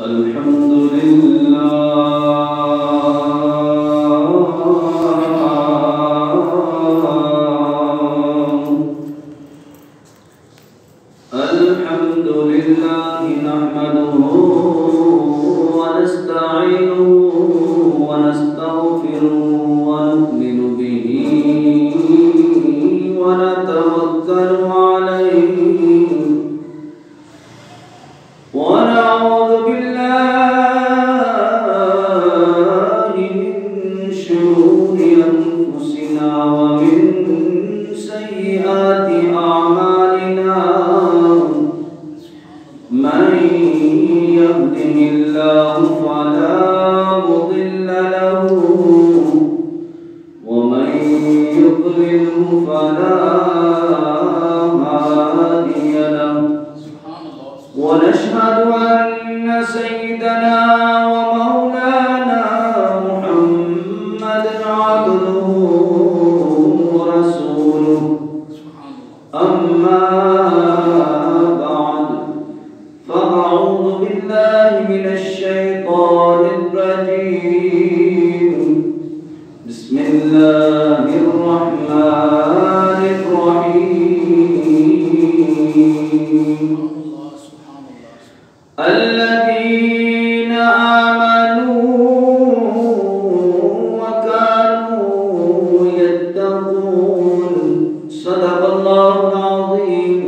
الحمد لله نحمده ونستعينه ونستغفره ونؤمن به ونتوكل عليه ونعوذ بالله من شرور أنفسنا ومن سيئات أعمالنا من يهده الله فلا مضل له ومن يضلله فلا هادي له ونشهد أن سيدنا ومولانا محمدا عبده ورسوله أما بعد فأعوذ بالله من الشيطان الرجيم بسم الله الرحمن الرحيم الذين آمنوا وكانوا يتقون صدق الله العظيم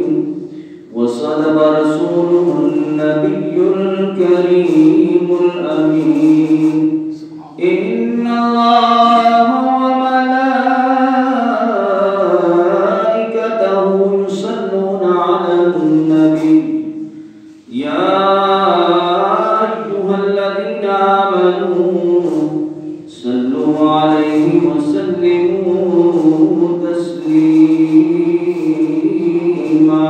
وصدق رسوله النبي الكريم الأمين إن الله وملائكته يصلون على النبي يا أيها الذين آمنوا صلوا عليه وسلموا تسليما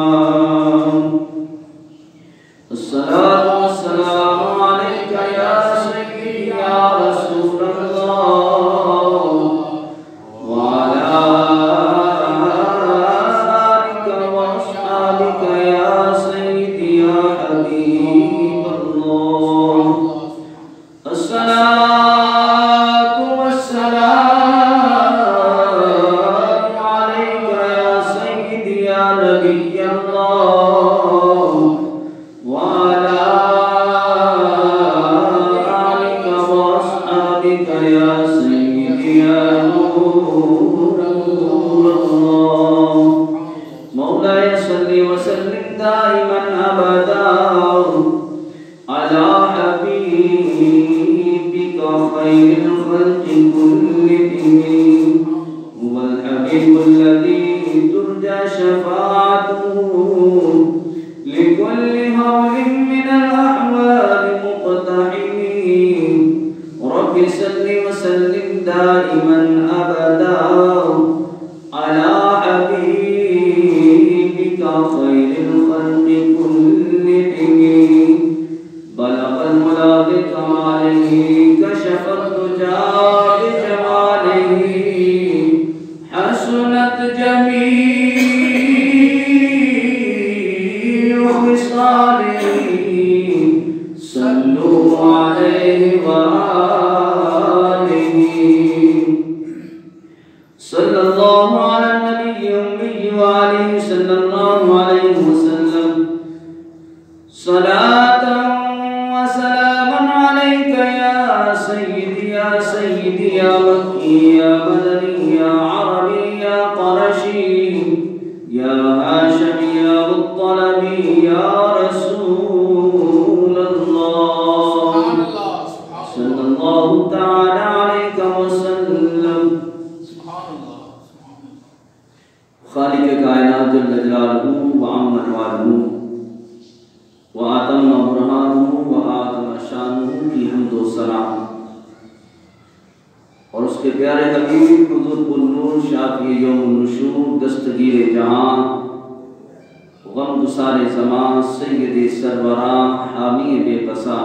الصلاة والسلام عليك يا سيدي يا رسول الله وعلى آلك وأصحابك يا سيدي يا حبيب الله الصلاة والسلام عليك يا سيدي يا نبي الله وعلى آلك وأصحابك يا سيدي يا نور الله مولاي صل وسلم دائما أبدا على حبيبك خير الخلق كلهم هو الحبيب الذي ترجى شفاعته لكل هول من الأحوال مقتحم رب صل وسلم دائما أبدا على حبيبك خير الخلق كلهم بلغ الملا بكماله كشف الدجى بجماله حسنت جميع خصاله صلوا عليه وآله صلى الله على النبي الأمي وآله صلى الله عليه وسلم صلاة وسلاما عليك يا سيدي يا سيدي يا مكي يا مدني يا عربي يا قرشي يا هاشمي يا مطلبي يا رسول الله صلى الله تعالى عليك وسلم خالق کائنات جل جلالہ وعم انوارہ وآتم برہانہ وآتم شانہ کی حمد و ثنا اور اس کے پیارے حبیب حضور النور شافی یوم النشور دستگیر جہاں غم گسار زمان سید سربراہ حامی بے قصا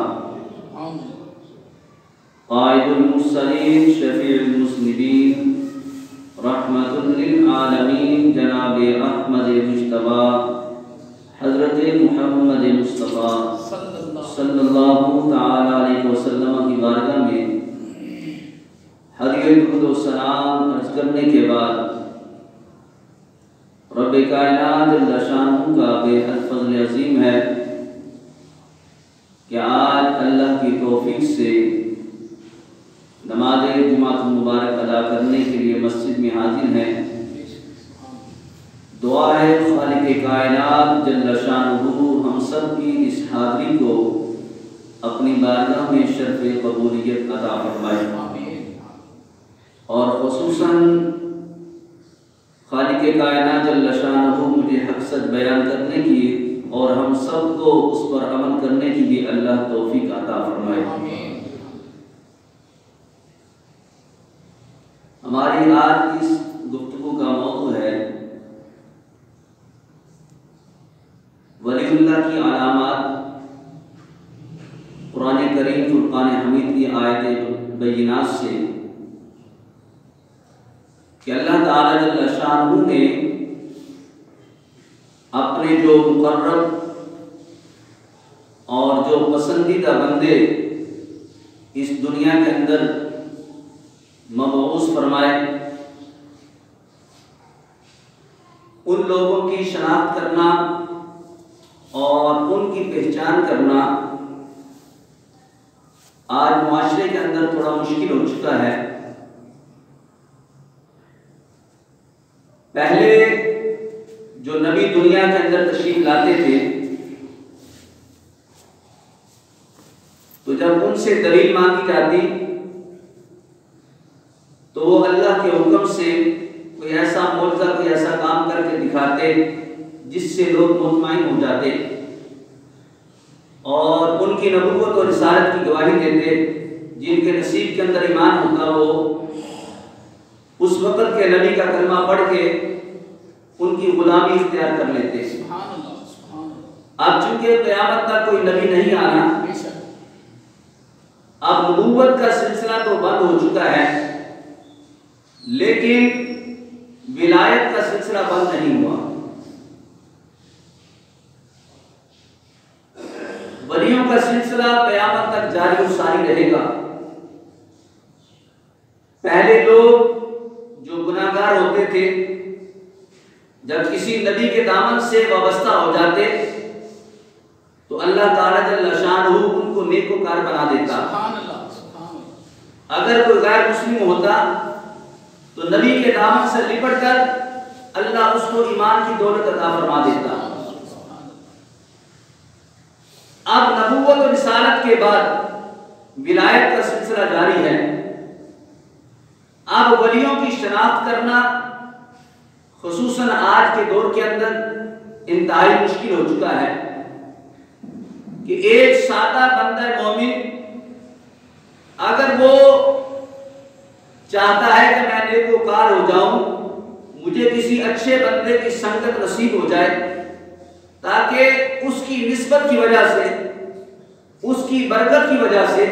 قائد المرسلین شفیع المذنبین رحمت للعالمین جناب احمد مجتبی حضرت محمد مصطفیٰ صلی اللہ تعالی علیہ وسلم کی بارگاہ میں ہدیہ درود و سلام عرض کرنے کے بعد رب کائنات جل شانہ کا بے حد فضل عظیم ہے کہ آج اللہ کی توفیق سے نماز جمعہ مبارک ادا کرنے کے لیے مسجد میں حاضر ہیں۔ دعا ہے خالق کائنات جل شانہ ہم سب کی اس حاضری کو اپنی بارگاہ میں شرف قبولیت عطا فرمائے، اور خصوصاً خالق کائنات جل شانہ مجھے حق سچ بیان کرنے کی اور ہم سب کو اس پر عمل کرنے کی بھی اللہ توفیق عطا فرمائے۔ ہماری آج کی اس گفتگو کا موضوع ہے ولی اللہ کی علامات۔ قرآن کریم فرقان حمید کی آیت بینات سے کہ اللہ تعالی جل شانہ نے اپنے جو مقرب اور جو پسندیدہ بندے اس دنیا کے اندر مبعوث فرمائے، ان لوگوں کی شناخت کرنا اور ان کی پہچان کرنا آج معاشرے کے اندر تھوڑا مشکل ہو چکا ہے۔ پہلے جو نبی دنیا کے اندر تشریف لاتے تھے تو جب ان سے دلیل مانگی جاتی تو وہ اللہ کے حکم سے کوئی ایسا معجزہ کوئی ایسا کام کر کے دکھاتے جس سے لوگ مطمئن ہو جاتے اور ان کی نبوت اور رسالت کی گواہی دیتے۔ جن کے نصیب کے اندر ایمان ہوتا وہ اس وقت کے نبی کا کلمہ پڑھ کے ان کی غلامی اختیار کر لیتے۔ اب چونکہ قیامت تک کوئی نبی نہیں آنا، اب نبوت کا سلسلہ تو بند ہو چکا ہے، لیکن ولایت کا سلسلہ بند نہیں ہوا۔ ولیوں کا سلسلہ قیامت تک جاری و ساری رہے گا۔ پہلے لوگ جو گناہگار ہوتے تھے جب کسی نبی کے دامن سے وابستہ ہو جاتے تو اللہ تعالی جل شانہ ان کو نیکوکار بنا دیتا۔ اگر کوئی غیر مسلم ہوتا تو نبی کے دامن سے لپٹ کر اللہ اس کو ایمان کی دولت عطا فرما دیتا۔ اب نبوت و رسالت کے بعد ولایت کا سلسلہ جاری ہے۔ اب ولیوں کی شناخت کرنا خصوصاً آج کے دور کے اندر انتہائی مشکل ہو چکا ہے کہ ایک سادہ بندہ مومن اگر وہ چاہتا ہے کہ میں نیکوکار ہو جاؤں، مجھے کسی اچھے بندے کی سنگت نصیب ہو جائے تاکہ اس کی نسبت کی وجہ سے، اس کی برکت کی وجہ سے،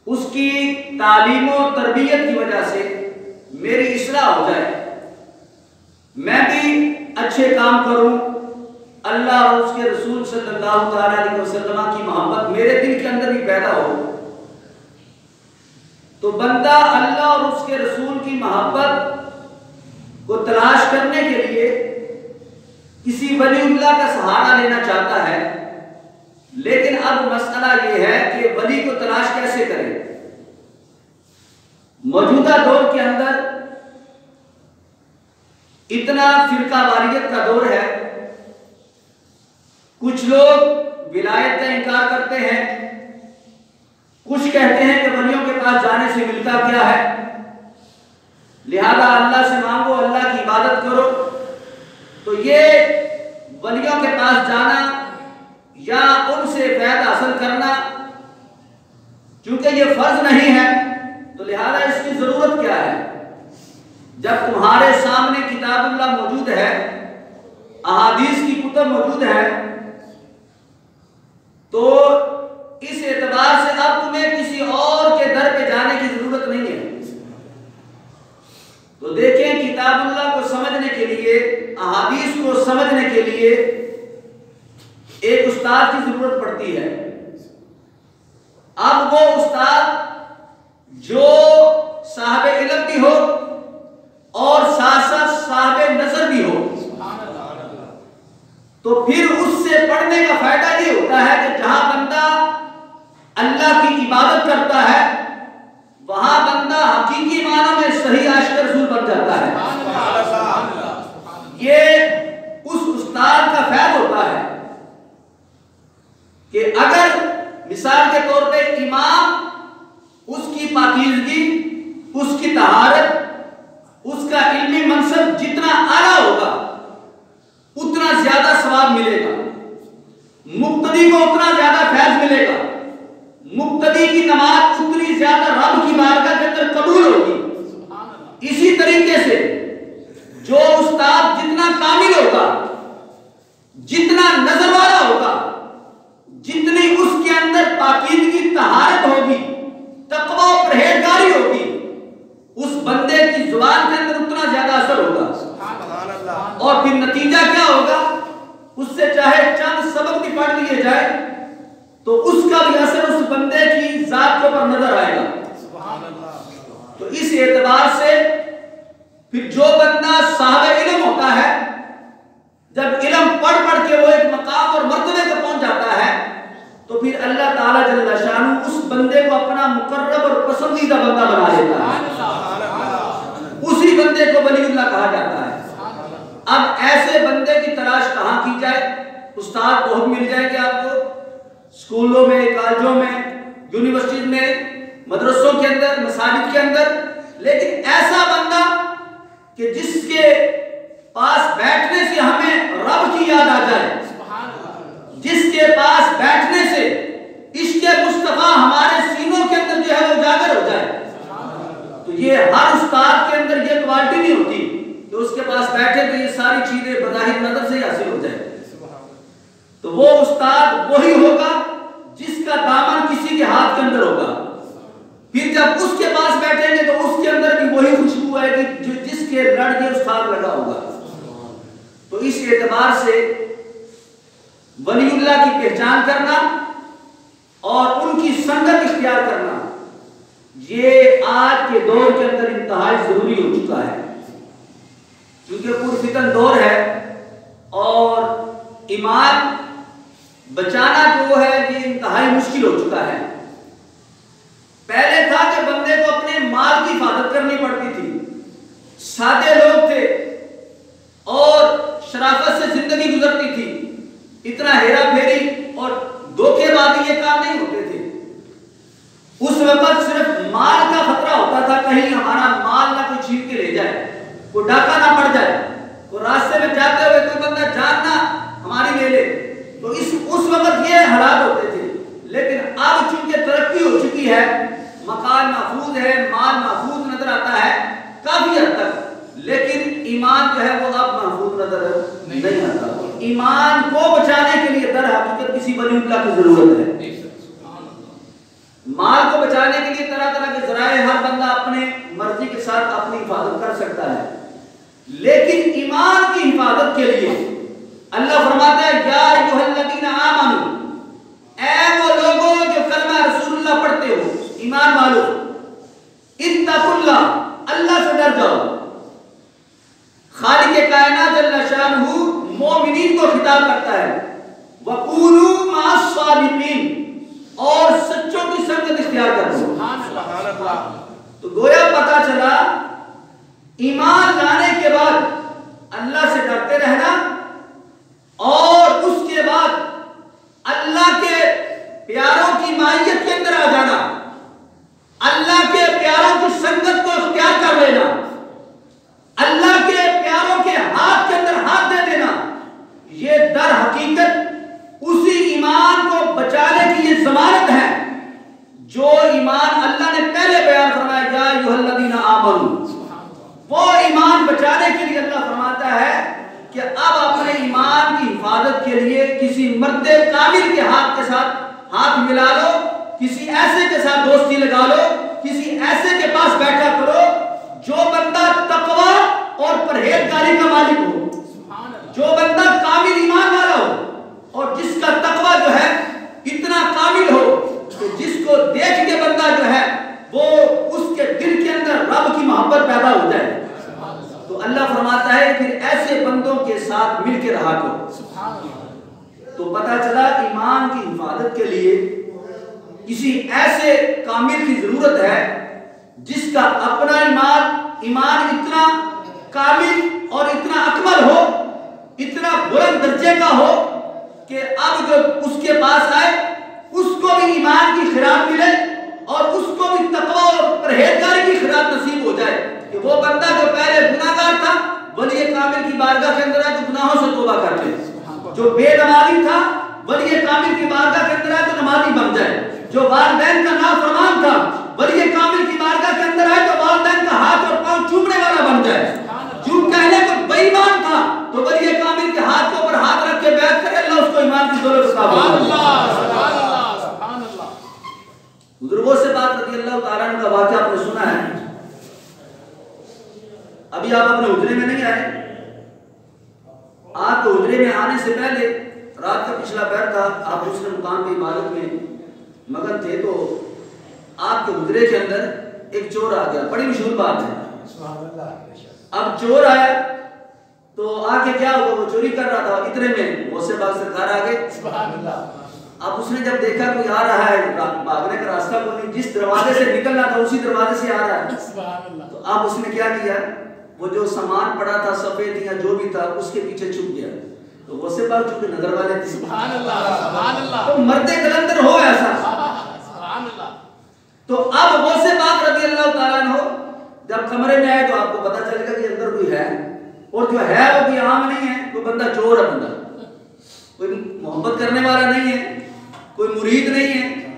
اس کی تعلیم و تربیت کی وجہ سے میری اصلاح ہو جائے، میں بھی اچھے کام کروں، اللہ اور اس کے رسول صلی اللہ علیہ وسلم کی محبت میرے دل کے اندر بھی پیدا ہو، تو بندہ اللہ اور اس کے رسول کی محبت کو تلاش کرنے کے لیے کسی ولی اللہ کا سہارا لینا چاہتا ہے۔ لیکن اب مسئلہ یہ ہے کہ ولی کو تلاش کیسے کریں۔ موجودہ دور کے اندر اتنا فرقہ واریت کا دور ہے، کچھ لوگ ولایت کا انکار کرتے ہیں، کچھ کہتے ہیں کہ ولیوں کے پاس جانے سے ملتا کیا ہے، لہذا اللہ سے مانگو، اللہ کی عبادت کرو۔ تو یہ ولیوں کے پاس جانا یا ان سے فیض حاصل کرنا چونکہ یہ فرض نہیں ہے تو لہذا اس کی ضرورت کیا ہے؟ جب تمہارے سامنے کتاب اللہ موجود ہے، احادیث کی کتب موجود ہے، تو اس اعتبار سے اب تمہیں کسی اور کے در پہ جانے کی ضرورت نہیں ہے۔ تو دیکھیں، کتاب اللہ کو سمجھنے کے لیے، احادیث کو سمجھنے کے لیے ایک استاد کی ضرورت پڑتی ہے۔ اب وہ استاد جو صاحب علم بھی ہو اور ساتھ ساتھ صاحب نظر بھی ہو، تو پھر اس سے پڑھنے کا فائدہ یہ ہوتا ہے کہ جہاں بندہ اللہ کی عبادت کرتا ہے وہاں بندہ حقیقی معنی میں صحیح عاشق رسول بن جاتا ہے۔ یہ اس استاد کا فیض ہوتا ہے کہ اگر مثال کے طور پہ امام اس کی پاکیزگی، اس کی طہارت، اس کا علمی منصب جتنا اعلیٰ ہوگا اتنا زیادہ ثواب ملے گا، مقتدی کو اتنا زیادہ فیض ملے گا، مقتدی کی نماز اتنی زیادہ رب کی بارگاہ کے اندر قبول ہوگی۔ اسی طریقے سے جو استاد جتنا کامل ہوگا، جتنا نظر والا ہوگا، جتنی اس کے اندر پاکیزگی طہارت ہوگی، تقوی و پرہیزگاری ہوگی، اس بندے کی زبان کے اندر اتنا زیادہ اثر ہوگا۔ اور پھر نتیجہ کیا ہوگا؟ اس سے چاہے چند سبق بھی پڑھ لیے جائے تو اس کا بھی اثر اس بندے کی ذات کے اوپر نظر آئے گا۔ تو اس اعتبار سے پھر جو بندہ صاحب علم ہوتا ہے، جب علم پڑھ پڑھ کے وہ ایک مقام اور مرتبے کو پہنچ جاتا ہے تو پھر اللہ تعالیٰ جل شانہ اس بندے کو اپنا مقرب اور پسندیدہ بندہ بنا لیتا ہے، اسی بندے کو ولی اللہ کہا جاتا ہے۔ اب ایسے بندے کی تلاش کہاں کی جائے؟ استاد بہت مل جائیں گے آپ کو، اسکولوں میں، کالجوں میں، یونیورسٹیز میں، مدرسوں کے اندر، مساجد کے اندر، لیکن ایسا بندہ کہ جس کے پاس بیٹھنے سے ہمیں رب کی یاد آ جائے، جس کے پاس بیٹھنے سے عشق مصطفیٰ ہمارے سینوں کے اندر جو ہے وہ اجاگر ہو جائے، تو یہ ہر استاد کے اندر یہ کوالٹی نہیں ہوتی کہ اس کے پاس بیٹھے تو یہ ساری چیزیں بظاہر نظر سے حاصل ہو جائے۔ تو وہ استاد وہی ہوگا جس کا دامن کسی کے ہاتھ کے اندر ہوگا، پھر جب اس کے پاس بیٹھیں گے تو اس کے اندر بھی وہی خوشبو آئے گی جو جس کے لڑ کے استاد لگا ہوگا۔ تو اس اعتبار سے ولی اللہ کی پہچان کرنا اور ان کی سنگت اختیار کرنا یہ آج کے دور کے اندر انتہائی ضروری ہو چکا ہے، کیونکہ پرفتن دور ہے اور ایمان بچانا جو ہے یہ انتہائی مشکل ہو چکا ہے۔ پہلے تھا کہ بندے کو اپنے مال کی حفاظت کرنی پڑتی تھی، سادے لوگ تھے اور شرافت سے زندگی گزرتی تھی، اتنا ہیرا پھیری اور دھوکے بازی یہ کام نہیں ہوتے تھے۔ اس وقت صرف مال کا خطرہ ہوتا تھا، کہیں ہمارا مال نہ کوئی چھین کے لے جائے، کوئی ڈاکہ نہ پڑ جائے، کوئی راستے میں جاتے ہوئے کوئی بندہ جان نہ ہماری لے لے، تو اس وقت یہ حالات ہوتے تھے۔ لیکن اب چونکہ ترقی ہو چکی ہے، مکان محفوظ ہے، مال محفوظ نظر آتا ہے کافی حد تک، لیکن ایمان جو ہے وہ اب محفوظ نظر نہیں آتا۔ ایمان کو بچانے کے لیے در حقیقت کسی ولی اللہ کی ضرورت ہے۔ مال کو بچانے کے لیے طرح طرح کے ذرائع ہر بندہ اپنے مرضی کے ساتھ اپنی حفاظت کر سکتا ہے، لیکن ایمان کی حفاظت کے لیے اللہ فرماتا ہے یا ایھا الذین آمنوا، اے وہ لوگوں جو کلمہ رسول اللہ پڑھتے ہو، ایمان والو، اتقوا اللہ، اللہ سے ڈر جاؤ۔ خالق کائنات جل شانہ مومنین کو خطاب کرتا ہے، وَقُولُوا مَعَ الصَّادِقِينَ، اور سچوں کی سنگت اختیار کرو۔ تو گویا پتا چلا ایمان لانے کے بعد اللہ سے ڈرتے رہنا اور اس کے بعد اللہ کے پیاروں کی معیت کے اندر آ جانا، اللہ کے پیاروں کی سنگت کو اختیار کر لینا، اللہ کے پیاروں کے ہاتھ کے اندر ہاتھ دے دینا، یہ در حقیقت اسی ایمان کو بچانے کی یہ ضمانت ہے جو ایمان اللہ نے پہلے بیان فرمایا یا ایھا الذین آمنوا۔ وہ ایمان بچانے کے لیے اللہ فرماتا ہے کہ اب اپنے ایمان کی حفاظت کے لیے کسی مرد کامل کے ہاتھ کے ساتھ ہاتھ ملا لو، کسی ایسے کے ساتھ دوستی لگا لو، کسی ایسے کے پاس بیٹھا کرو جو بندہ تقوی اور پرہیزگاری کا مالک ہو، جو بندہ کامل ایمان والا ہو اور جس کا تقوی جو ہے اتنا کامل ہو کہ جس کو کسی ایسے کامل کی ضرورت ہے جس کا اپنا ایمان اتنا کامل اور اتنا اکمل ہو، اتنا بلند درجے کا ہو کہ اب جو اس کے پاس آئے اس کو بھی ایمان کی خیرات ملے اور اس کو بھی تقوی اور پرہیزگاری کی خیرات نصیب ہو جائے، کہ وہ بندہ جو پہلے گناہگار تھا ولی کامل کی بارگاہ کے اندر ہے تو گناہوں سے توبہ کر لے، جو بے نمازی تھا ولی کامل کی بارگاہ کے اندر ہے تو نمازی بن جائے، جو والدین کا نافرمان تھا ولی کامل کی بارگاہ کے اندر ہے تو والدین کا ہاتھ اور پاؤں چومنے والا بن جائے، جو کہنے کو بے ایمان تھا تو ولی کامل کے ہاتھ کے اوپر ہاتھ رکھ کے بیعت کرے، اللہ اس کو ایمان کی دولت عطا فرمائے۔ بزرگوں سے بات رضی اللہ تعالیٰ عنہ کا واقعہ آپ نے سنا ہے۔ ابھی آپ اپنے حجرے میں نہیں آئے، آپ کے حجرے میں آنے سے پہلے رات کا پچھلا پہر تھا، آپ دوسرے مقام کی عبادت میں مگن تھے، تو آپ کے حجرے کے اندر ایک چور آ گیا، بڑی مشہور بات ہے۔ اب چور آیا تو آ کے کیا ہوا، وہ چوری کر رہا تھا، اتنے میں غوث پاک سرکار آ گئے۔ اب اس نے جب دیکھا کوئی آ رہا ہے، بھاگنے کا راستہ کوئی نہیں، جس دروازے سے نکلنا تھا اسی دروازے سے آ رہا ہے، تو اب اس نے کیا کیا، وہ جو سامان پڑا تھا سفید یا جو بھی تھا اس کے پیچھے چھپ گیا۔ تو غوث پاک چونکہ نظر والے تھے، سبحان اللہ، تو مرد کلندر ہو ایسا، سبحان اللہ۔ تو اب غوث پاک رضی اللہ تعالیٰ عنہ جب کمرے میں آئے تو آپ کو پتا چل گیا کہ اندر کوئی ہے، اور جو ہے وہ کوئی عام نہیں ہے، کوئی بندہ چور ہے، بندہ کوئی محبت کرنے والا نہیں ہے، کوئی مرید نہیں ہے،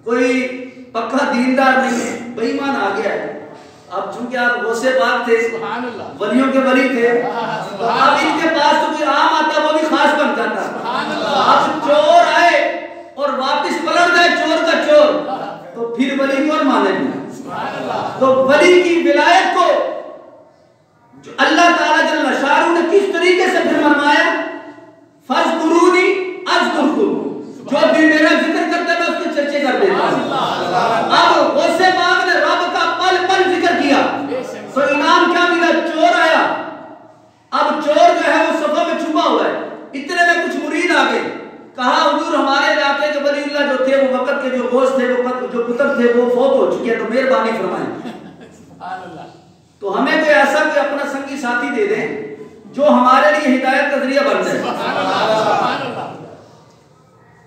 کوئی پکا دیندار نہیں ہے، بے ایمان آ گیا ہے۔ اب چونکہ آپ غوث پاک تھے، ولیوں کے ولی تھے، تو اب ان کے پاس تو کوئی عام آتا وہ بھی خاص بن جاتا۔ اب چور آئے اور واپس پلٹ گئے چور کا چور، تو پھر ولی کون مانے گا؟ تو ولی کی ولایت کو جو اللہ تعالیٰ جل شانہ نے کس طریقے سے پھر فرمایا، فَاذْكُرُونِي أَذْكُرْكُمْ، جو بھی میرا ذکر کرتے میں اس کے چرچے کر دیتا ہوں۔ اب غوث پاک نے رب کا پل پل ذکر کیا تو انعام کیا ملا، چور آیا، اب چور جو ہے وہ صفوں میں چھپا ہوا ہے، اتنے میں کچھ مرید آگئے، کہا حضور ہمارے علاقے کے ولی اللہ جو تھے، وہ وقت کے جو غوث تھے، جو کتب تھے وہ فوت ہو چکے ہیں، تو مہربانی فرمائیں تو ہمیں کوئی ایسا کوئی اپنا سنگی ساتھی دے دیں جو ہمارے لیے ہدایت کا ذریعہ بن جائے۔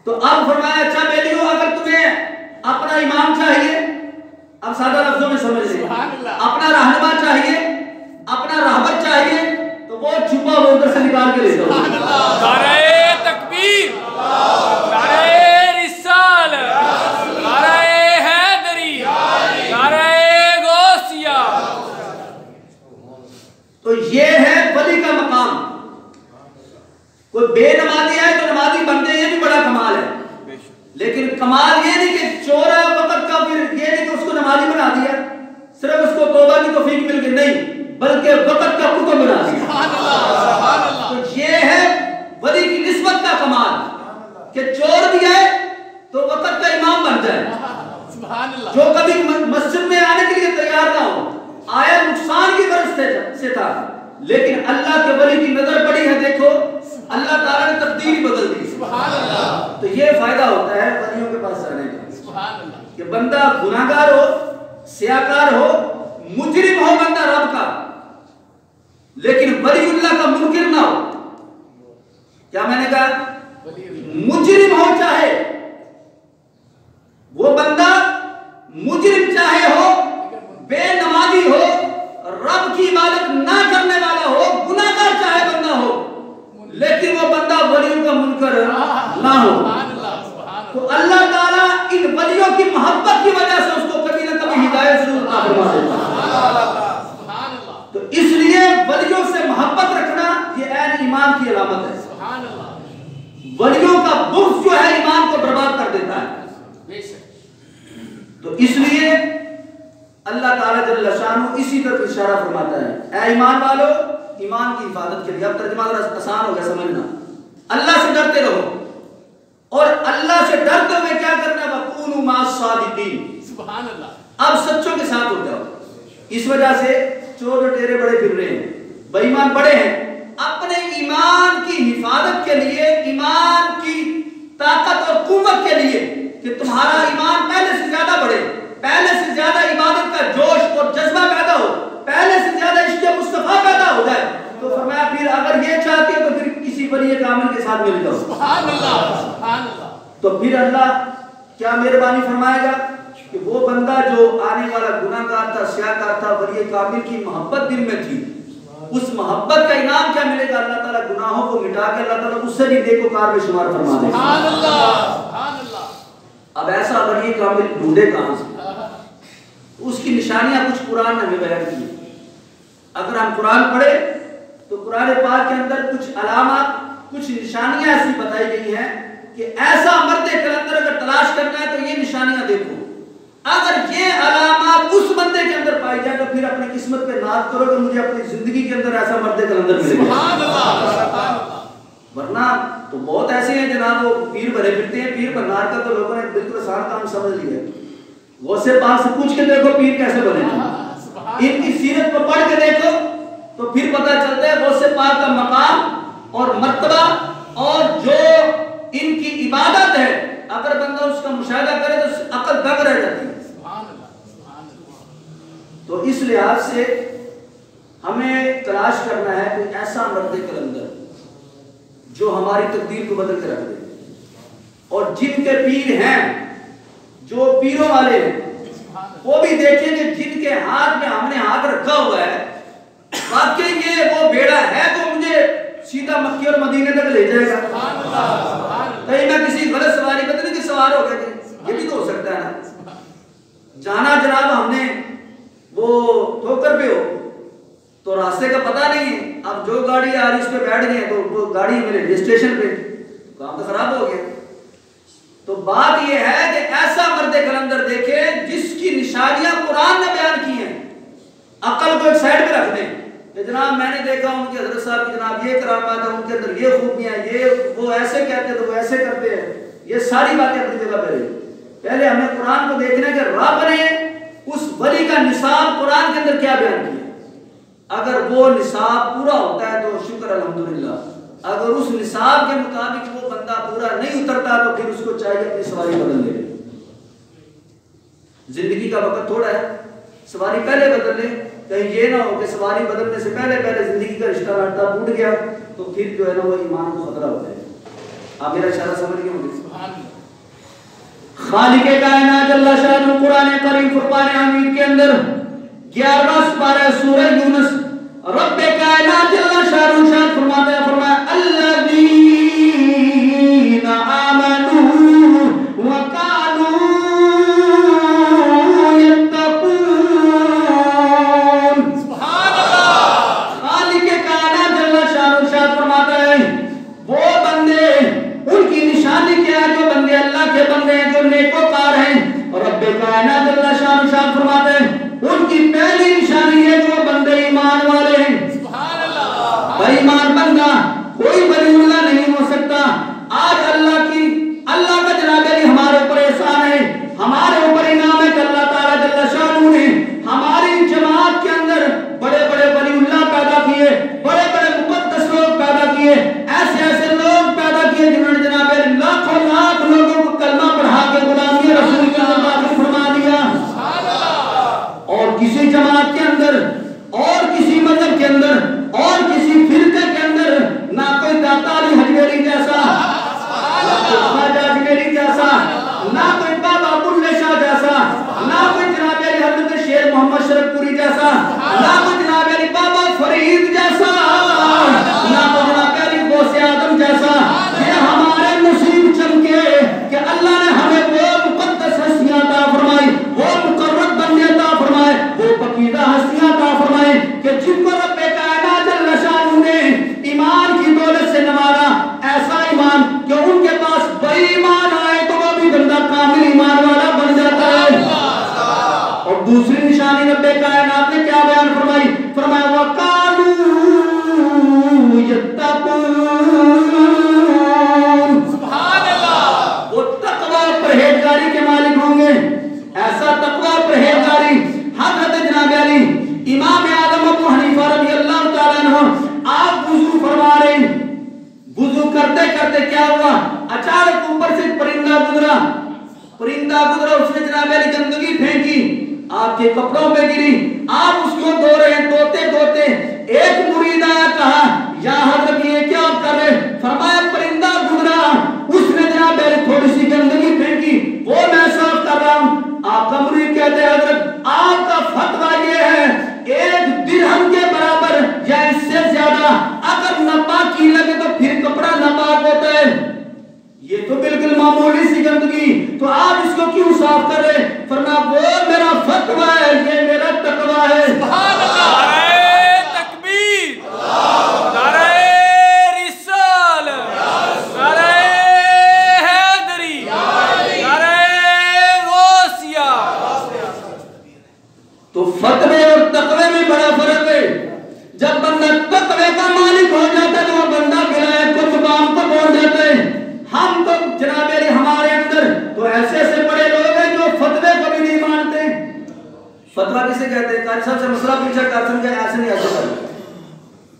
تو اب فرمایا اچھا بیٹیوں، اگر تمہیں اپنا امام چاہیے، اب سادہ لفظوں میں سمجھ لیں، اپنا رہنما چاہیے، اپنا راہبر چاہیے، تو وہ چھپا وہ ادھر سے نکال کے لے جاؤ۔ نعرہ تکبیر، نعرہ رسالت، نعرہ حیدری، نعرہ غوثیہ۔ تو یہ ہے ولی کا مقام۔ کوئی بے نمازی ہے تو نمازی بن جائے، یہ بھی بڑا کمال ہے، لیکن کمال یہ نہیں کہ چور ہے وقت کا، پھر یہ نہیں کہ اس کو نمازی بنا دیا، صرف اس کو توبہ کی توفیق مل گئی، نہیں، بلکہ وقت کا کتب بنا دیا۔ تو یہ ہے ولی کی نسبت کا کمال کہ چور بھی ہے تو وقت کا امام بن جائے، جو کبھی مسجد میں آنے کے لیے تیار نہ ہو، آیا نقصان کی غرض سے تھا، لیکن اللہ کے ولی کی نظر پڑی ہے، دیکھو اللہ تعالیٰ نے تقدیر بدل دی۔ تو یہ فائدہ ہوتا ہے ولیوں کے پاس جانے کا، کہ بندہ گناہگار ہو، سیاکار ہو، مجرم ہو بندہ رب کا، لیکن ولی اللہ کا منکر نہ ہو۔ کیا میں نے کہا؟ مجرم ہو، چاہے وہ بندہ مجرم چاہے ہو، بے نمازی ہو، رب کی عبادت نہ کرنے والا ہو، گناہگار چاہے بندہ ہو، لیکن وہ بندہ ولیوں کا منکر نہ ہو، تو اللہ تعالیٰ ان ولیوں کی محبت کی وجہ سے اس کو کبھی نہ کبھی ہدایت ضرور عطا فرما دیتا۔ تو اس لیے ولیوں سے محبت رکھنا یہ عین ایمان کی علامت ہے۔ ولیوں کا بغض جو ہے ایمان کو برباد کر دیتا ہے۔ تو اس لیے اللہ تعالیٰ جل شانہ اسی طرف اشارہ فرماتا ہے، اے ایمان والو، ایمان کی حفاظت کے لیے، اب ترجمہ آسان ہو گیا سمجھنا، اللہ سے ڈرتے رہو، اور اللہ سے ڈرتے ہوئے کیا کرنا ہے، وَكُونُوا مَعَ الصَّادِقِينَ، سبحان اللہ، اب سچوں کے ساتھ ہو جاؤ۔ اس وجہ سے چور ٹیرے بڑے پھر رہے ہیں، بے ایمان بڑے ہیں، اپنے ایمان کی حفاظت کے لیے، ایمان کی طاقت اور قوت کے لیے کہ تمہارا ایمان کیا مہربانی فرمائے گا کہ وہ بندہ جو آنے والا گناہگار تھا، سیاہکار تھا، ولی کامل کی محبت دل میں تھی، اس محبت کا انعام کیا ملے گا؟ اللہ تعالیٰ گناہوں کو مٹا کے اللہ تعالیٰ اس سے بھی نیکوکار میں شمار فرما دے گا۔ سبحان اللہ، سبحان اللہ۔ اب ایسا ولی کامل ڈھونڈے کہاں سے؟ اس کی نشانیاں کچھ قرآن نے ہمیں بیان کی۔ اگر ہم قرآن پڑھے تو قرآن پاک کے اندر کچھ علامات، کچھ نشانیاں ایسی بتائی گئی ہیں کہ ایسا مرد کلندر اگر تلاش کرنا ہے تو یہ نشانیاں دیکھو۔ اگر یہ علامات اس بندے کے اندر پائی جائے تو پھر اپنی قسمت پہ ناز کرو کہ مجھے اپنی زندگی کے اندر ایسا مرد کلندر ملے گا۔ ورنہ تو بہت ایسے ہیں جناب وہ پیر بھرے پھرتے ہیں، پیر بنار کا تو لوگوں نے بالکل آسان کام سمجھ لیا ہے۔ غوث پاک سے پوچھ کے دیکھو پیر کیسے بنے ہیں، ان کی سیرت کو پڑھ کے دیکھو تو پھر پتہ چلتا ہے غوث پاک کا مقام اور مرتبہ اور جو ان کی عبادت ہے، اگر بندہ اس کا مشاہدہ کرے تو عقل دنگ رہ جاتی ہے۔ تو اس لحاظ سے ہمیں تلاش کرنا ہے کوئی ایسا مرد کلندر جو ہماری تقدیر کو بدل کے رکھ دے، اور جن کے پیر ہیں، جو پیروں والے ہیں، وہ بھی دیکھیں کہ جن کے ہاتھ میں ہم نے ہاتھ رکھا ہوا ہے واقعی یہ وہ بیڑا ہے تو مجھے سیدھا مکہ اور مدینے تک لے جائے گا۔ کہیں میں کسی غلط سواری پتہ نہیں کہ سوار ہو گئے تھے، یہ بھی تو ہو سکتا ہے نا۔ جانا جناب ہم نے وہ ٹھوکر پہ ہو تو راستے کا پتہ نہیں ہے، اب جو گاڑی آ رہی اس پہ بیٹھ گئے تو وہ گاڑی میرے اسٹیشن پہ، کام تو خراب ہو گیا۔ تو بات یہ ہے کہ ایسا مرد کلندر دیکھے جس کی نشانیاں قرآن نے بیان کی ہیں، عقل کو ایک سائڈ پہ رکھ دیں کہ جناب میں نے دیکھا ان کے حضرت صاحب کی جناب یہ کرامات ہیں، ان کے اندر یہ خوبیاں، یہ وہ ایسے کہتے تو وہ ایسے کرتے ہیں، یہ ساری باتیں اپنی جگہ پہ رہی۔ پہلے ہمیں قرآن کو دیکھنا ہے کہ رب نے اس ولی کا نصاب قرآن کے اندر کیا بیان کیا۔ اگر وہ نصاب پورا ہوتا ہے تو شکر الحمدللہ، اگر اس نصاب کے مطابق وہ بندہ پورا نہیں اترتا تو پھر اس کو چاہیے اپنی سواری بدل لے۔ زندگی کا وقت تھوڑا ہے، سواری پہلے بدل لے، کہیں یہ نہ ہو کہ سواری بدلنے سے پہلے زندگی کا رشتہ ناطہ ٹوٹ گیا تو پھر جو ہے نا وہ ایمان کو خطرہ ہوتا ہے۔ آپ میرا اشارہ سمجھ گئے ہوں گے۔ خالق کائنات اللہ شان قرآن کریم فرقان حمید کے اندر 11واں پارہ سورہ یونس رب کائنات اللہ شان فرماتا ہے، فرمایا الذین آمنوا وکانوا یتقون۔ سبحان اللہ۔ خالق کائنات اللہ شان فرماتا ہے وہ بندے، ان کی نشانی کیا ہے؟ جو بندے اللہ کے بندے ہیں، جو نیکوکار ہیں، اور رب کائنات اللہ شان فرماتے ہیں ان کی پہلی نشانی ہے جو بندے ایمان والے ہیں۔ سبحان اللہ۔ بے ایمان بندہ کوئی ولی اللہ نہیں ہو سکتا۔ آج اللہ کا جناب علی ہمارے اوپر احسان ہے، ہمارے اوپر انعام ہے کہ اللہ تعالیٰ جل شانہ نے ہماری جماعت کے اندر بڑے بڑے ولی اللہ پیدا کیے، بڑے بڑے مقدس لوگ پیدا کیے، ایسے لوگ پیدا کیے جنہوں نے جناب علی لاکھوں لاکھ لوگوں کو کلمہ پڑھا کے غلامی رسول کے اندر داخل فرما دیا۔ اور کسی جماعت کے اندر اور کسی مذہب کے اندر اور کسی فرقے کے اندر نہ کوئی داتا علی حجویری جیسا، نہ کوئی خواجہ حجویری جیسا، نہ کوئی بابا بلے شاہ جیسا، نہ کوئی جناب علی حضرت شیر محمد شرف پوری جیسا، نہ کوئی جناب علی بابا فرید جیسا، نہ کوئی جناب علی غوث اعظم جیسا۔ یہ ہمارے نصیب چمکے کہ اللہ نے ہمیں وہ مقدس ہستیاں عطا فرمائی، وہ مقرب بندے عطا فرمائے، وہ پاکیزہ ہستیاں عطا فرمائے کہ جن کو رب کائنات جل شانہ نے ایمان کی دولت سے نوازا، ایسا ایمان کہ ان کے پاس بے ایمان آئے تو وہ بھی بندہ کامل ایمان والا بن جاتا ہے۔ اور دوسری نشانی رب کائنات نے کیا بیان فرمائی؟ فرمایا وَقَالُوا يَتَّقُونَ۔ سبحان اللہ۔ وہ تقوی پرہیزگاری کے مالک ہوں گے، ایسا تقوی پرہیزگاری۔ حضرت جناب علی امام اعظم ابو حنیفہ رضی اللہ تعالیٰ عنہ آپ وضو فرما رہے ہیں، وضو کرتے کرتے کیا ہوا؟ اچانک اوپر سے پرندہ گزرا، اس نے جناب علی گندگی پھینکی، آپ کے کپڑوں پہ گری، آپ اس کو دھو رہے ہیں، دھوتے ایک مرید آیا، کہا یا حضرت یہ کیا آپ کر رہے؟ فرمایا پرندہ گزرا، اس نے جناب تھوڑی سی گندگی پھینکی وہ میں صاف کر رہا ہوں. آپ کا مرید کہتے ہیں حضرت آپ کا فتویٰ یہ ہے 1 درہم کے برابر یا اس سے زیادہ اگر ناپاکی لگے تو پھر کپڑا ناپاک ہوتا ہے. یہ تو بالکل معمولی سی گندگی, تو آپ اس کو کیوں صاف کر رہے؟ فرمایا وہ میرا فتویٰ ہے, یہ میرا تقویٰ ہے. سبحان اللہ. نعرہ تکبیر, نعرہ رسالت, نعرہ حیدری, نعرہ غوثیہ. تو فتوے اور تقوی میں بڑا فرق ہے. جب بندہ تقوی کا مالک ہو جاتا ہے تو وہ بندہ ولایت کو مقام کو پہنچ جاتا ہے. ہم تو جناب علی ہمارے اندر تو ایسے بڑے لوگ ہیں جو فتوے کو بھی نہیں مانتے. فتویٰ کسے کہتے ہیں؟ قاری صاحب سے مسئلہ پوچھا, قاری صاحب کہتے ہیں ایسے نہیں ایسے کرنا,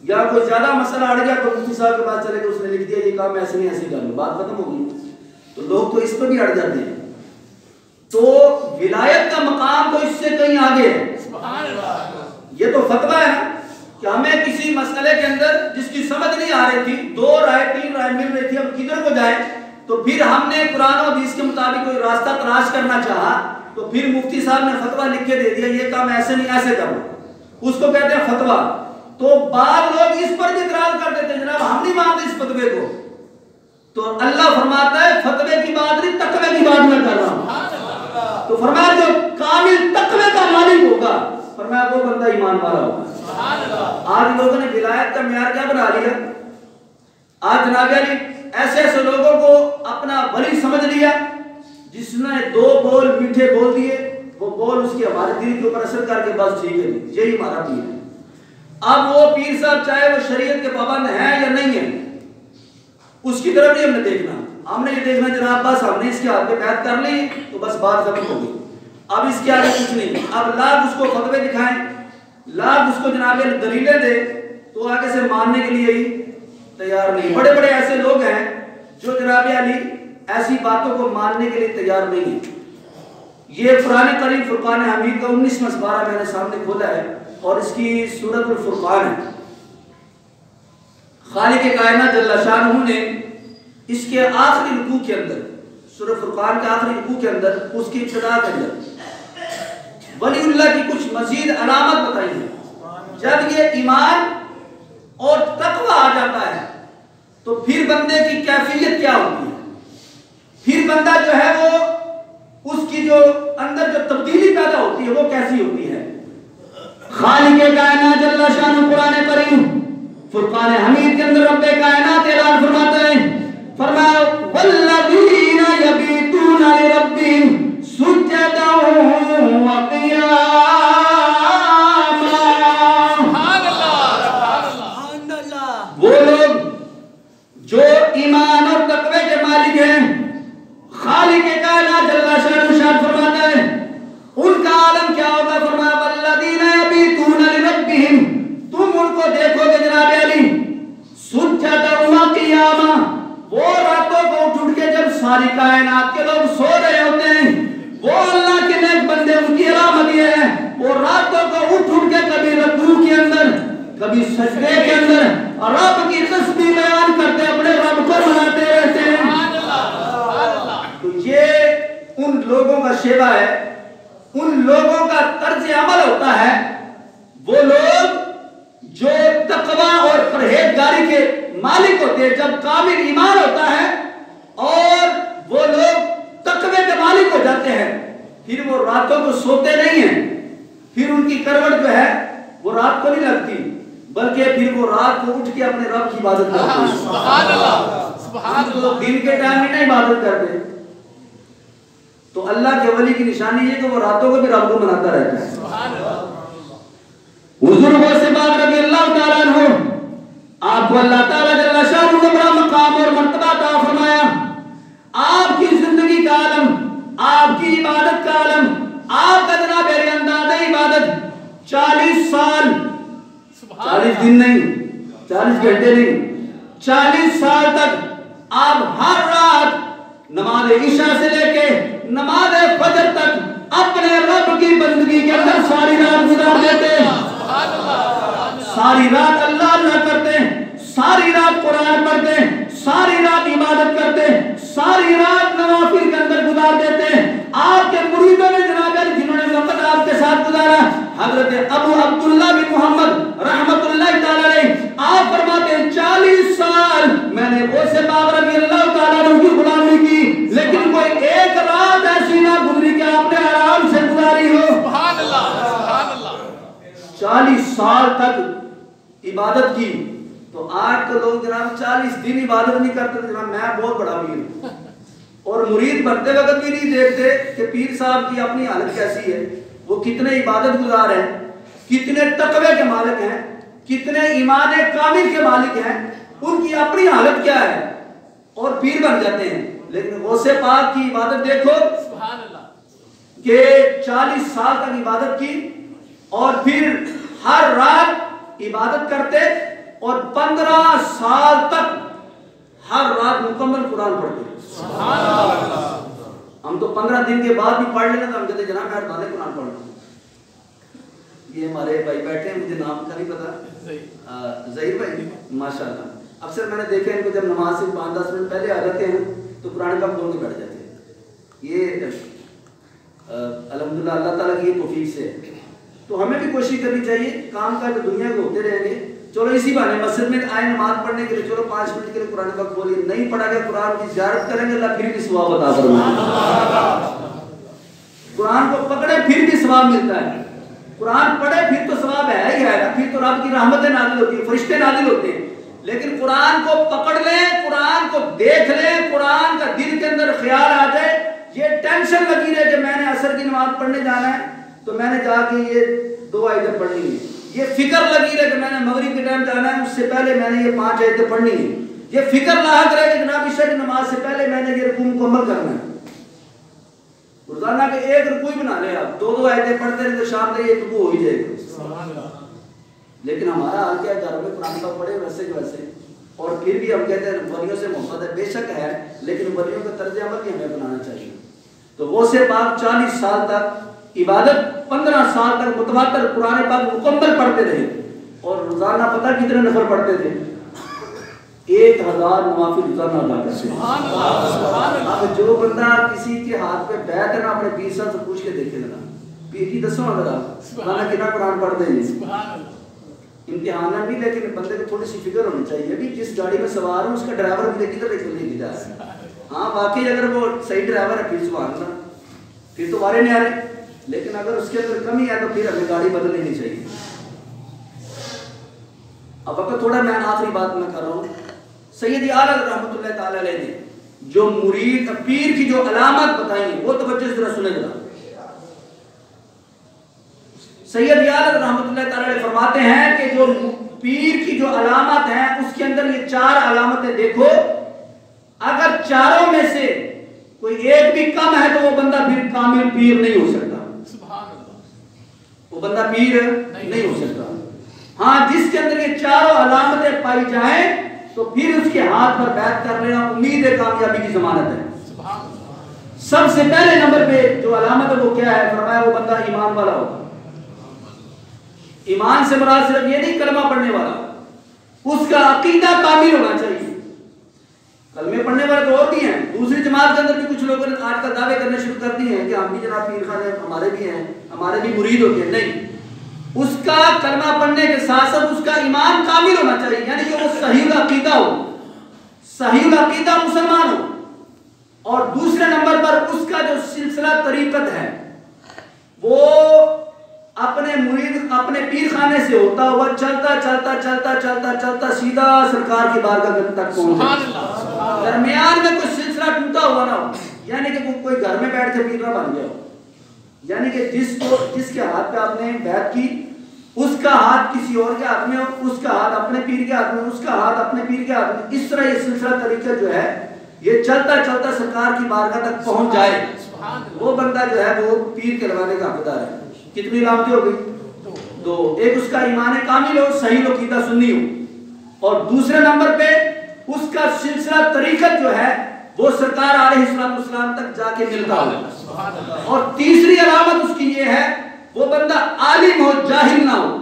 یا کوئی زیادہ مسئلہ اڑ گیا تو مفتی صاحب کے پاس چلے گئے, اس نے لکھ دیا یہ کام ایسے نہیں ایسے کرنا, بات ختم ہو گئی. تو لوگ تو اس پہ بھی اڑ جاتے ہیں. تو ولایت کا مقام تو اس سے کہیں آگے ہے. سبحان اللہ. یہ تو فتویٰ ہے نا کہ ہمیں کسی مسئلے کے اندر جس کی سمجھ نہیں آ رہی تھی, 2 رائے 3 رائے مل رہی تھی, اب کدھر کو جائے, تو پھر ہم نے قرآن و حدیث کے مطابق کوئی راستہ تلاش کرنا چاہا, تو پھر مفتی صاحب نے فتویٰ لکھ کے دے دیا یہ کام ایسے نہیں ایسے کرو, اس کو کہتے ہیں فتویٰ. تو بعض لوگ اس پر بھی اعتراض کر دیتے ہیں جناب ہم نہیں مانتے اس فتوے کو. تو اللہ فرماتا ہے فتوے کی بات نہیں تقوی کی بات میں کر رہا ہوں. تو فرمایا جو کامل تقوی کا مالک ہوگا فرمایا وہ بندہ ایمان والا ہوگا. آج لوگوں نے ولایت کا معیار کیا بنا لیا؟ آج جناب علی ایسے ایسے لوگوں کو اپنا ولی سمجھ لیا جس نے 2 بول میٹھے بول دیے, وہ بول اس کے ہمارے دل کے اوپر اثر کر کے بس ٹھیک ہے یہی ہمارا پیر ہے. اب وہ پیر صاحب چاہے وہ شریعت کے پابند ہیں یا نہیں ہیں اس کی طرف نہیں ہم نے دیکھنا, ہم نے یہ دیکھنا جناب بس ہم نے اس کے ہاتھ پہ بیعت کر لی تو بس بات ختم ہو گئی, اب اس کے آگے کچھ نہیں. اب لاکھ اس کو فتوے دکھائیں, لاکھ اس کو جناب دلیلیں دے تو آگے سے ماننے کے لیے ہی تیار نہیں. بڑے بڑے ایسے لوگ ہیں جو جناب علی ایسی باتوں کو ماننے کے لیے تیار نہیں ہیں. یہ قرآن کریم فرقان حمید کا 19واں سپارہ میں نے سامنے کھولا ہے اور اس کی سورۃ الفرقان ہے. خالق کائنات جل شانہ نے اس کے آخری رکوع کے اندر, سورۃ فرقان کے آخری رکوع کے اندر, اس کی ابتدا کے اندر ولی اللہ کی کچھ مزید علامت بتائی ہے. جب یہ ایمان اور تقوی آ جاتا ہے تو پھر بندے کی کیفیت کیا ہوتی ہے, پھر بندہ جو ہے وہ اس کی جو اندر جو تبدیلی پیدا ہوتی ہے وہ کیسی ہوتی ہے. خالق کائنات جل شانہ قرآن کریم فرقان حمید کے اندر رب کائنات اعلان فرماتا ہے, فرمایا والذین یبیتون لربہم سجدا وقیاما. وہ لوگ جو ایمان اور تقوی کے مالک ہیں, خالق کائنات جل شانہ ارشاد فرماتا ہے ان کا عالم کیا ہوگا. فرمایا والذین یبیتون لربہم, تم ان کو دیکھو گے جناب علی سجدا وقیاما, وہ راتوں کو اٹھ کے جب ساری کائنات کے لوگ سو رہے ہوتے ہیں, وہ اللہ کے نیک بندے ان کی علامت یہ ہے وہ راتوں کو اٹھ کے کبھی رکوع کے اندر کبھی سجدے کے اندر رب کی تسبیح بیان کرتے اپنے رب کو مناتے رہتے ہیں. تو یہ ان لوگوں کا شیوا ہے, ان لوگوں کا طرز عمل ہوتا ہے. وہ لوگ جو تقوی اور پرہیزگاری کے مالک ہوتے ہیں, جب کامل ایمان ہوتا ہے اور وہ لوگ تقوی کے مالک ہو جاتے ہیں, پھر وہ راتوں کو سوتے نہیں ہیں, پھر ان کی کروٹ جو ہے وہ رات کو نہیں لگتی بلکہ پھر وہ رات کو اٹھ کے اپنے رب کی عبادت کرتے ہیں. سبحان اللہ, سبحان اللہ. دن کے ٹائم میں نہیں عبادت کرتے. تو اللہ کے ولی کی نشانی یہ کہ وہ راتوں کو بھی رب کو مناتا رہتا ہے. سبحان اللہ. حضور غوث پاک رضی اللہ تعالیٰ عنہ, آپ کو اللہ تعالیٰ جل شانہ نے بڑا مقام اور مرتبہ عطا فرمایا. آپ کی زندگی کا عالم, آپ کی عبادت کا عالم, آپ کا جناب انداز عبادت 40 سال, 40 دن نہیں, 40 گھنٹے نہیں, 40 سال تک آپ ہر رات نماز عشاء سے لے کے نماز فجر تک اپنے رب کی بندگی کے اندر ساری رات گزار دیتے ہیں. ساری رات اللہ اللہ کرتے ہیں, ساری رات قرآن پڑھتے ہیں, ساری رات عبادت کرتے ہیں, ساری 40 سال تک عبادت کی، تو آج تو لوگ جناب 40 دن عبادت نہیں کرتے جناب میں بہت بڑا پیر ہوں، اور مرید بنتے وقت بھی نہیں دیکھتے کہ پیر صاحب کی اپنی حالت کیسی ہے، وہ کتنے عبادت گزار ہیں، کتنے تقوی کے مالک ہیں، کتنے ایمان کامل کے مالک ہیں، ان کی اپنی حالت کیا ہے، اور پیر بن جاتے ہیں۔ لیکن غوث پاک کی عبادت دیکھو سبحان اللہ کہ 40 سال تک عبادت کی، اور پھر ہر رات عبادت کرتے، اور 15 سال تک ہر رات مکمل قرآن پڑھتے۔ سبحان اللہ ہم تو 15 دن کے بعد بھی پڑھ لینا، تو ہم کہتے جناب میں ہر قرآن پڑھ لوں۔ یہ ہمارے بھائی بیٹھے ہیں، مجھے نام کا نہیں پتا، ظہیر بھائی ماشاءاللہ، اکثر میں نے دیکھا ان کو جب نماز سے 5-10 منٹ پہلے آ جاتے ہیں تو قرآن کا کھول کے بیٹھ جاتے ہیں۔ یہ الحمدللہ اللہ تعالیٰ کی یہ توفیق سے ہے۔ تو ہمیں بھی کوشش کرنی چاہیے، کام کا تو دنیا کو ہوتے رہیں گے، چلو اسی بہانے مسجد میں آئے نماز پڑھنے کے لیے، چلو 5 منٹ کے لیے قرآن کا کھولیے، نہیں پڑھا گیا قرآن کی زیارت کریں گے، اللہ پھر بھی ثواب عطا فرمائے۔ قرآن کو پکڑے پھر بھی ثواب ملتا ہے، قرآن پڑھے پھر تو ثواب ہے ہی ہے، پھر تو رب کی رحمتیں نازل ہوتی ہیں، فرشتے نازل ہوتے ہیں۔ لیکن قرآن کو پکڑ لیں، قرآن کو دیکھ لیں، قرآن کا دل کے اندر خیال آ جائے، یہ ٹینشن لگی رہے کہ میں نے عصر کی نماز پڑھنے جانا ہے تو میں نے جا کے یہ 2 آیتیں پڑھنی ہیں، یہ فکر لگی رہے کہ میں نے مغرب کے ٹائم جانا ہے، اس سے پہلے میں نے یہ 5 آیتیں پڑھنی ہیں، یہ فکر لاحق رہے کہ جناب عشاء کی نماز سے پہلے میں نے یہ رکوع مکمل کرنا ہے۔ روزانہ کے 1 رکوع ہی بنا لیں آپ، 2 آیتیں پڑھتے رہیں تو شام تک 1 رکوع ہو ہی جائے گا۔ لیکن ہمارا حال کیا ہے، گھر میں قرآن کا پڑھے ویسے کے ویسے، اور پھر بھی ہم کہتے ہیں ولیوں سے محبت ہے، بے شک ہے، لیکن ولیوں کا طرز عمل بھی ہمیں بنانا چاہیے۔ تو غوث پاک 40 سال تک عبادت، 15 سال تک متواتر قرآن پاک مکمل پڑھتے رہے، اور روزانہ پتہ کتنے نفر پڑھتے تھے؟ 1000 نوافل روزانہ ادا کرتے ہیں۔ اب جو بندہ کسی کے ہاتھ پہ بیعت ہے نا، اپنے پیر صاحب سے پوچھ کے دیکھے ذرا، پیر جی دسو اگر آپ کھانا کتنا قرآن پڑھتے ہیں؟ امتحان بھی، لیکن بندے کو تھوڑی سی فکر ہونی چاہیے بھی جس گاڑی میں سوار ہوں اس کا ڈرائیور بھی کدھر لے کے جا رہا ہے۔ ہاں واقعی اگر وہ صحیح ڈرائیور ہے پھر سبحان اللہ، پھر تو وارے نہیں آ رہے، لیکن اگر اس کے اندر کمی ہے تو پھر ہمیں گاڑی بدل لینی چاہیے۔ اب اگر تھوڑا میں آخری بات میں کر رہا ہوں، سید اعلیٰ رحمۃ اللہ تعالی علیہ نے جو مرید پیر کی جو علامت بتائی ہیں وہ توجہ سے ذرا سنیں ذرا۔ سید اعلیٰ رحمۃ اللہ تعالی علیہ فرماتے ہیں کہ جو پیر کی جو علامت ہیں اس کے اندر یہ 4 علامتیں دیکھو، اگر چاروں میں سے کوئی ایک بھی کم ہے تو وہ بندہ پھر کامل پیر نہیں ہو سکتا، وہ بندہ پیر نہیں ہو سکتا۔ ہاں جس کے اندر یہ 4 علامتیں پائی جائیں تو پھر اس کے ہاتھ پر بیعت کر لینا امید کامیابی کی ضمانت ہے۔ سب سے پہلے نمبر پہ جو علامت ہے وہ کیا ہے؟ فرمایا وہ بندہ ایمان والا ہو۔ ایمان سے مراد صرف یہ نہیں کلمہ پڑھنے والا، اس کا عقیدہ کامل ہونا چاہیے۔ کلمے پڑھنے والے تو اور بھی ہیں، دوسری جماعت کے اندر بھی کچھ لوگوں نے آج کل دعوے کرنے شروع کر دیے ہیں کہ ہم بھی جناب پیر خانے ہمارے بھی ہیں، ہمارے بھی مرید ہوتے ہیں۔ نہیں، اس کا کلمہ پڑھنے کے ساتھ ساتھ اس کا ایمان کامل ہونا چاہیے، یعنی کہ وہ صحیح العقیدہ ہو، صحیح العقیدہ مسلمان ہو، اور دوسرے نمبر پر اس کا جو سلسلہ طریقت ہے وہ اپنے مرید اپنے پیر خانے سے ہوتا ہوا چلتا چلتا چلتا چلتا چلتا سیدھا سرکار کی بارگاہ تک پہنچے، درمیان میں کوئی سلسلہ ٹوٹا ہوا نہ ہو، یعنی کہ کوئی گھر میں بیٹھ کے پیر نہ بن گیا ہو، یعنی کہ جس کے ہاتھ پہ آپ نے بیعت کی اس کا ہاتھ کسی اور کے ہاتھ میں ہو، اس کا ہاتھ اپنے پیر کے ہاتھ میں، اس کا ہاتھ اپنے پیر کے ہاتھ میں، اس طرح یہ سلسلہ طریقہ جو ہے یہ چلتا چلتا سرکار کی بارگاہ تک پہنچ جائے، وہ بندہ جو ہے وہ پیر کہلوانے کا حقدار ہے۔ کتنی علامتیں ہو گئی؟ 2۔ ایک اس کا ایمان کامل ہو، صحیح عقیدہ سنی ہو، اور دوسرے نمبر پہ اس کا سلسلہ طریقت جو ہے وہ سرکار علیہ السلام تک جا کے ملتا ہو، اور تیسری علامت اس کی یہ ہے وہ بندہ عالم ہو، جاہل نہ ہو۔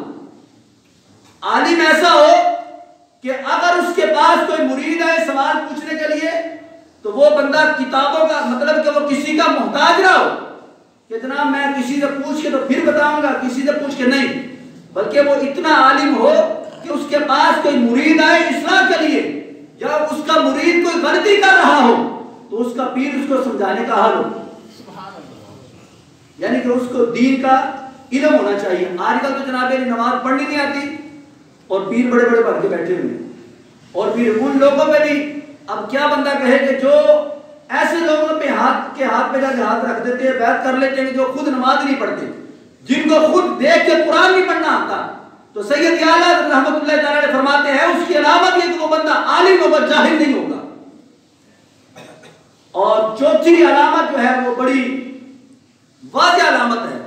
عالم ایسا ہو کہ اگر اس کے پاس کوئی مرید آئے سوال پوچھنے کے لیے تو وہ بندہ کتابوں کا مطلب کہ وہ کسی کا محتاج نہ ہو کہ جناب میں کسی سے پوچھ کے تو پھر بتاؤں گا، کسی سے پوچھ کے نہیں، بلکہ وہ اتنا عالم ہو کہ اس کے پاس کوئی مرید آئے اصلاح کے لیے، یا اس کا مرید کوئی غلطی کر رہا ہو تو اس کا پیر اس کو سمجھانے کا حال ہو، یعنی کہ اس کو دین کا علم ہونا چاہیے. آج کل تو جناب نماز پڑھنی نہیں آتی اور پیر بڑے بڑے بن کے بیٹھے ہوئے ہیں. اور پھر ان لوگوں پہ بھی اب کیا بندہ کہے کہ جو ایسے لوگوں پہ ہاتھ پہ جا کے ہاتھ رکھ دیتے ہیں, بیعت کر لیتے ہیں, جو خود نماز نہیں پڑھتے, جن کو خود دیکھ کے قرآن نہیں پڑھنا آتا. تو سید اعلیٰ رحمۃ اللہ تعالیٰ نے فرماتے ہیں اس کی علامت یہ کہ وہ بندہ عالم ہوگا, جاہل نہیں ہوگا. اور چوتھی علامت جو ہے وہ بڑی واضح علامت ہے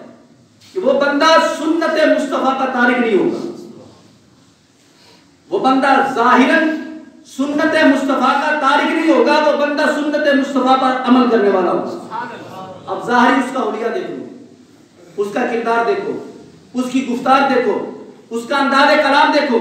کہ وہ بندہ سنت مصطفیٰ کا تارک نہیں ہوگا. وہ بندہ ظاہراً سنت مصطفیٰ کا تارک نہیں ہوگا, وہ بندہ سنت مصطفیٰ پر عمل کرنے والا ہوگا. اب ظاہری اس کا حلیہ دیکھو, اس کا کردار دیکھو, اس کی گفتار دیکھو, اس کا انداز کلام دیکھو.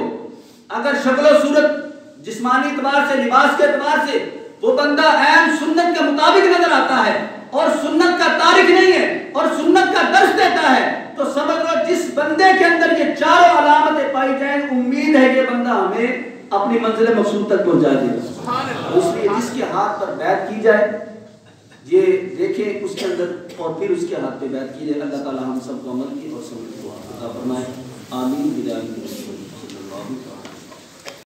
اگر شکل و صورت جسمانی اعتبار سے, لباس کے اعتبار سے وہ بندہ عین سنت کے مطابق نظر آتا ہے اور سنت کا تارک نہیں ہے اور سنت کا درس دیتا ہے, تو سمجھ لو جس بندے کے اندر یہ چاروں علامتیں پائی جائیں, امید ہے کہ بندہ ہمیں اپنی منزل مقصود تک پہنچا دے گا. اس لیے جس کے ہاتھ پر بیعت کی جائے یہ دیکھیں اس کے اندر, اور پھر اس کے ہاتھ پہ بیعت کی جائے. اللہ تعالی ہم سب کو عمل کی اور سمجھ کو عطا فرمائے. آمین.